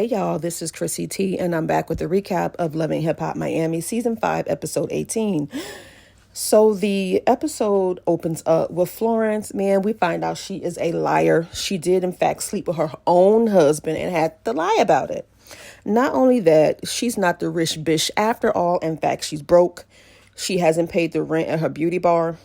Hey y'all, this is Chrissy T, and I'm back with a recap of Loving Hip Hop Miami Season 5, Episode 18. So the episode opens up with Florence. Man, we find out she is a liar. She did, in fact, sleep with her own husband and had to lie about it. Not only that, she's not the rich bitch after all. In fact, she's broke. She hasn't paid the rent at her beauty bar.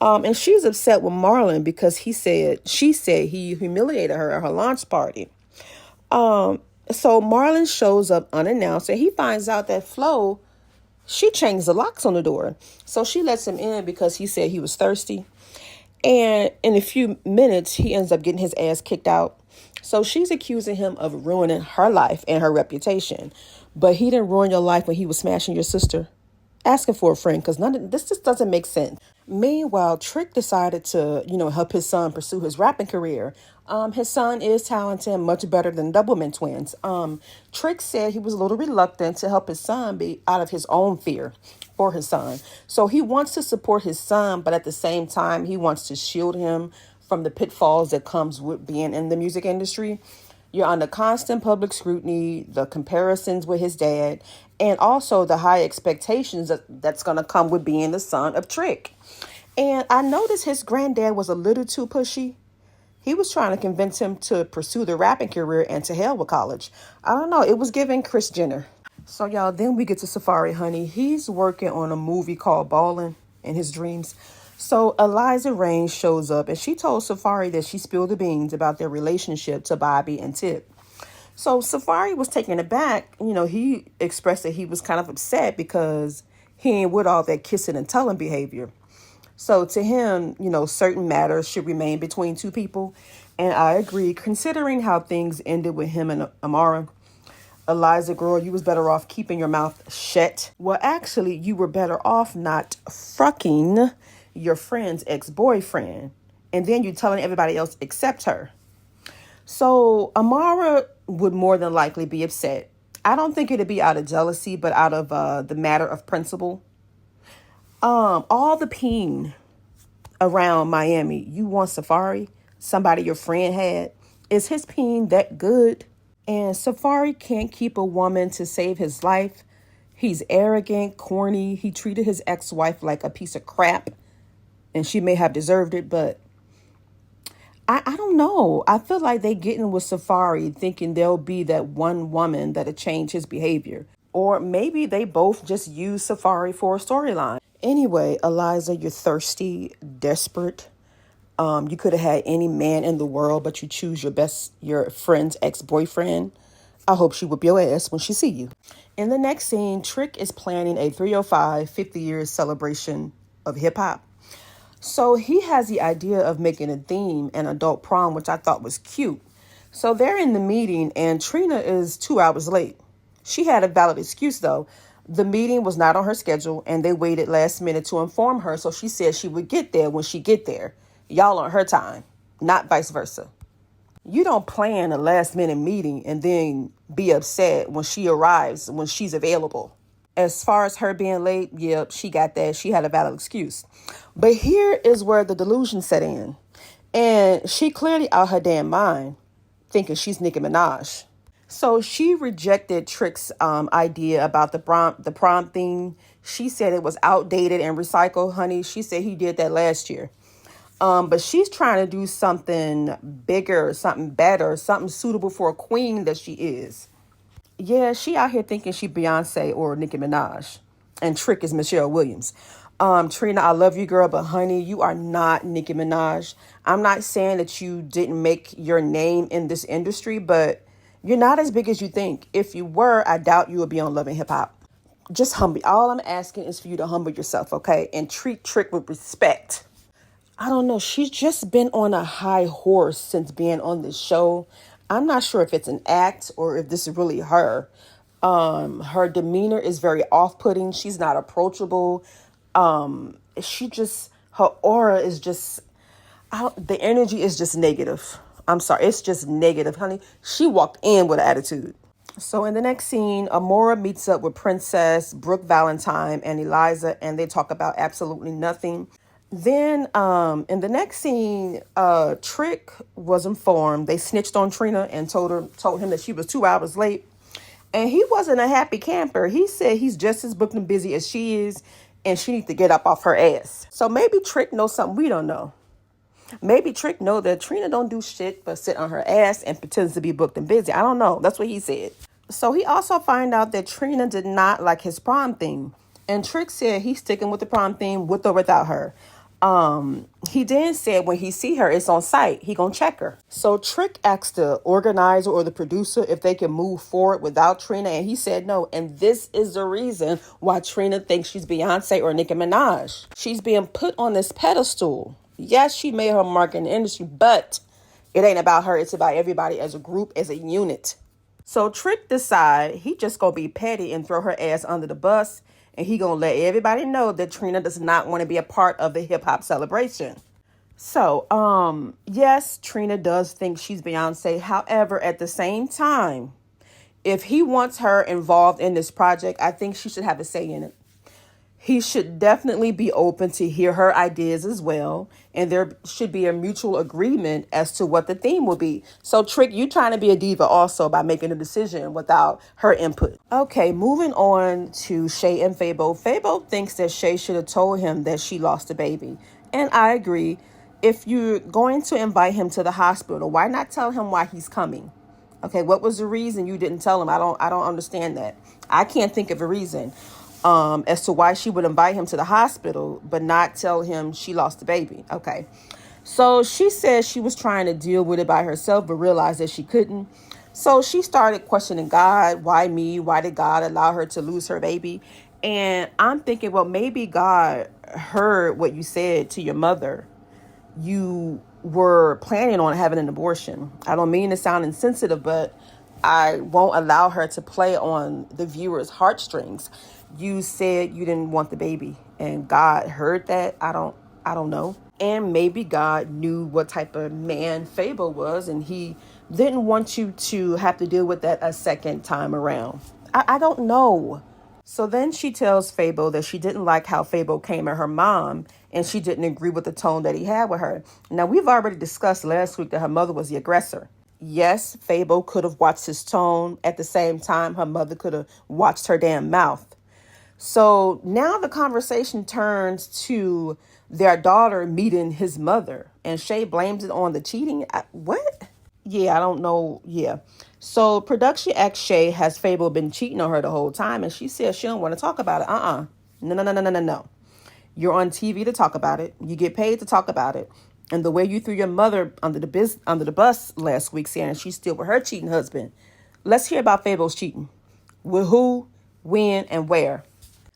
And she's upset with Marlon because she said he humiliated her at her launch party. So Marlon shows up unannounced and he finds out that Flo, she changed the locks on the door. So she lets him in because he said he was thirsty. And in a few minutes, he ends up getting his ass kicked out. So she's accusing him of ruining her life and her reputation. But he didn't ruin your life when he was smashing your sister. Asking for a friend, because this just doesn't make sense. Meanwhile, Trick decided to, help his son pursue his rapping career. His son is talented and much better than Doublemint twins. Trick said he was a little reluctant to help his son be out of his own fear for his son. So he wants to support his son, but at the same time, he wants to shield him from the pitfalls that comes with being in the music industry. You're under constant public scrutiny, the comparisons with his dad, and also the high expectations that's going to come with being the son of Trick. And I noticed his granddad was a little too pushy. He was trying to convince him to pursue the rapping career and to hell with college. I don't know. It was giving Kris Jenner. So, y'all, then we get to Safaree, honey. He's working on a movie called Ballin' in his dreams. So Eliza Reign shows up and she told Safaree that she spilled the beans about their relationship to Bobby and Tip. So Safaree was taken aback. He expressed that he was kind of upset because he ain't with all that kissing and telling behavior. So to him, certain matters should remain between two people. And I agree, considering how things ended with him and Amara. Eliza, girl, you was better off keeping your mouth shut. Well, actually, you were better off not fucking your friend's ex-boyfriend. And then you telling everybody else except her. So Amara would more than likely be upset. I don't think it'd be out of jealousy, but out of the matter of principle. All the peen around Miami, you want Safaree, somebody your friend had. Is his peen that good? And Safaree can't keep a woman to save his life. He's arrogant, corny. He treated his ex-wife like a piece of crap. And she may have deserved it, but I don't know. I feel like they getting with Safaree thinking there'll be that one woman that'll change his behavior. Or maybe they both just use Safaree for a storyline. Anyway, Eliza, you're thirsty, desperate. You could have had any man in the world, but you choose your friend's ex-boyfriend. I hope she whip your ass when she see you. In the next scene, Trick is planning a 305 50 years celebration of hip hop. So he has the idea of making a theme an adult prom, which I thought was cute. So they're in the meeting and Trina is 2 hours late. She had a valid excuse though. The meeting was not on her schedule and they waited last minute to inform her. So she said she would get there when she get there. Y'all on her time, not vice versa. You don't plan a last minute meeting and then be upset when she arrives, when she's available. As far as her being late, yep, she got that. She had a valid excuse. But here is where the delusion set in. And she clearly out her damn mind, thinking she's Nicki Minaj. So she rejected Trick's idea about the prom theme. She said it was outdated and recycled, honey. She said he did that last year. But she's trying to do something bigger, something better, something suitable for a queen that she is. Yeah, she out here thinking she Beyonce or Nicki Minaj. And Trick is Michelle Williams. Trina, I love you, girl, but honey, you are not Nicki Minaj. I'm not saying that you didn't make your name in this industry, but you're not as big as you think. If you were, I doubt you would be on Loving Hip Hop. Just humble. All I'm asking is for you to humble yourself, okay? And treat Trick with respect. I don't know. She's just been on a high horse since being on this show. I'm not sure if it's an act or if this is really her. Her demeanor is very off-putting. She's not approachable. Her aura is just, the energy is just negative. I'm sorry. It's just negative, honey. She walked in with an attitude. So in the next scene, Amara meets up with Princess, Brooke Valentine, and Eliza, and they talk about absolutely nothing. Then in the next scene, Trick was informed. They snitched on Trina and told him that she was 2 hours late. And he wasn't a happy camper. He said he's just as booked and busy as she is, and she needs to get up off her ass. So maybe Trick knows something we don't know. Maybe Trick know that Trina don't do shit but sit on her ass and pretends to be booked and busy. I don't know. That's what he said. So he also find out that Trina did not like his prom theme. And Trick said he's sticking with the prom theme with or without her. He then said when he see her, it's on site. He gonna check her. So Trick asked the organizer or the producer if they can move forward without Trina, and he said no. And this is the reason why Trina thinks she's Beyonce or Nicki Minaj. She's being put on this pedestal. Yes, she made her mark in the industry, but it ain't about her. It's about everybody as a group, as a unit. So Trick decide he just gonna be petty and throw her ass under the bus. And he gonna let everybody know that Trina does not want to be a part of the hip hop celebration. So, yes, Trina does think she's Beyonce. However, at the same time, if he wants her involved in this project, I think she should have a say in it. He should definitely be open to hear her ideas as well. And there should be a mutual agreement as to what the theme will be. So, Trick, you trying to be a diva also by making a decision without her input. Okay, moving on to Shay and Fabo. Fabo thinks that Shay should have told him that she lost a baby. And I agree. If you're going to invite him to the hospital, why not tell him why he's coming? Okay, what was the reason you didn't tell him? I don't understand that. I can't think of a reason as to why she would invite him to the hospital, but not tell him she lost the baby. Okay. So she said she was trying to deal with it by herself, but realized that she couldn't. So she started questioning God. Why me? Why did God allow her to lose her baby? And I'm thinking, well, maybe God heard what you said to your mother. You were planning on having an abortion. I don't mean to sound insensitive, but I won't allow her to play on the viewer's heartstrings. You said you didn't want the baby, and God heard that. I don't know. And maybe God knew what type of man Fabo was, and he didn't want you to have to deal with that a second time around. I don't know. So then she tells Fabo that she didn't like how Fabo came at her mom, and she didn't agree with the tone that he had with her. Now, we've already discussed last week that her mother was the aggressor. Yes, Fabo could have watched his tone. At the same time, her mother could have watched her damn mouth. So now the conversation turns to their daughter meeting his mother, and Shay blames it on the cheating. What? Yeah, I don't know. Yeah. So production asks Shay, has Fabo been cheating on her the whole time? And she says she don't want to talk about it. No. You're on TV to talk about it. You get paid to talk about it. And the way you threw your mother under the bus last week, saying she's still with her cheating husband. Let's hear about Fabo's cheating. With who, when, and where.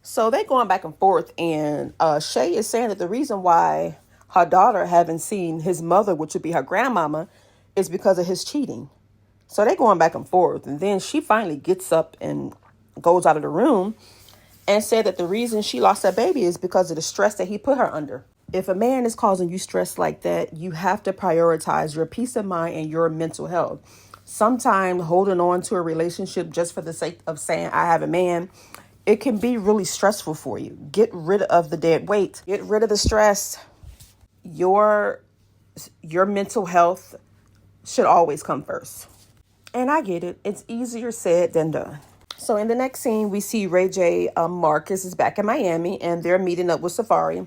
So they're going back and forth, and Shay is saying that the reason why her daughter haven't seen his mother, which would be her grandmama, is because of his cheating. So they're going back and forth, and then she finally gets up and goes out of the room and said that the reason she lost her baby is because of the stress that he put her under. If a man is causing you stress like that, you have to prioritize your peace of mind and your mental health. Sometimes holding on to a relationship just for the sake of saying, I have a man, it can be really stressful for you. Get rid of the dead weight. Get rid of the stress. Your mental health should always come first. And I get it. It's easier said than done. So in the next scene, we see Ray J. Marcus is back in Miami, and they're meeting up with Safaree.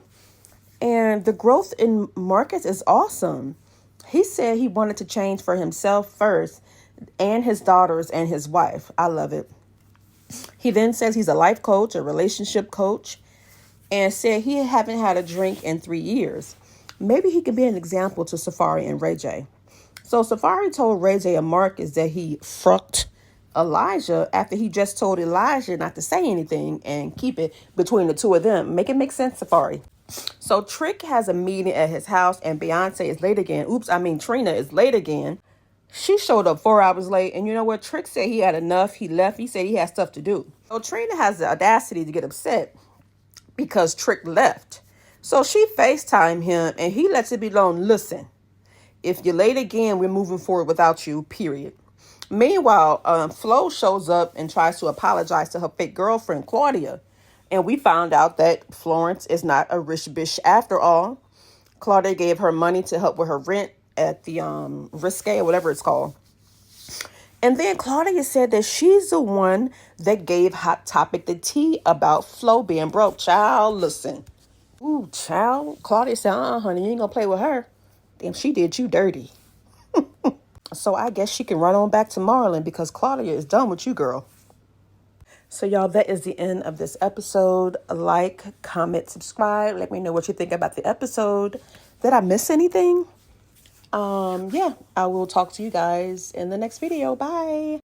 And the growth in Marcus is awesome. He said he wanted to change for himself first, and his daughters and his wife. I love it. He then says he's a life coach, a relationship coach, and said he haven't had a drink in 3 years. Maybe he could be an example to Safaree and Ray J. So Safaree told Ray J and Marcus that he fucked Elijah after he just told Elijah not to say anything and keep it between the two of them. Make it make sense, Safaree. So Trick has a meeting at his house, and Beyonce is late again. Trina is late again. She showed up 4 hours late, and you know what? Trick said he had enough. He left. He said he had stuff to do. So Trina has the audacity to get upset because Trick left. So she FaceTimed him, and he lets it be known, listen, if you're late again, we're moving forward without you, period. Meanwhile, Flo shows up and tries to apologize to her fake girlfriend, Claudia. And we found out that Florence is not a rich bitch after all. Claudia gave her money to help with her rent at the Risque or whatever it's called. And then Claudia said that she's the one that gave Hot Topic the tea about Flo being broke. Child, listen. Ooh, child. Claudia said, honey, you ain't gonna play with her. Damn, she did you dirty. So I guess she can run on back to Marlon because Claudia is done with you, girl. So y'all, that is the end of this episode. Like, comment, subscribe. Let me know what you think about the episode. Did I miss anything? Yeah, I will talk to you guys in the next video. Bye.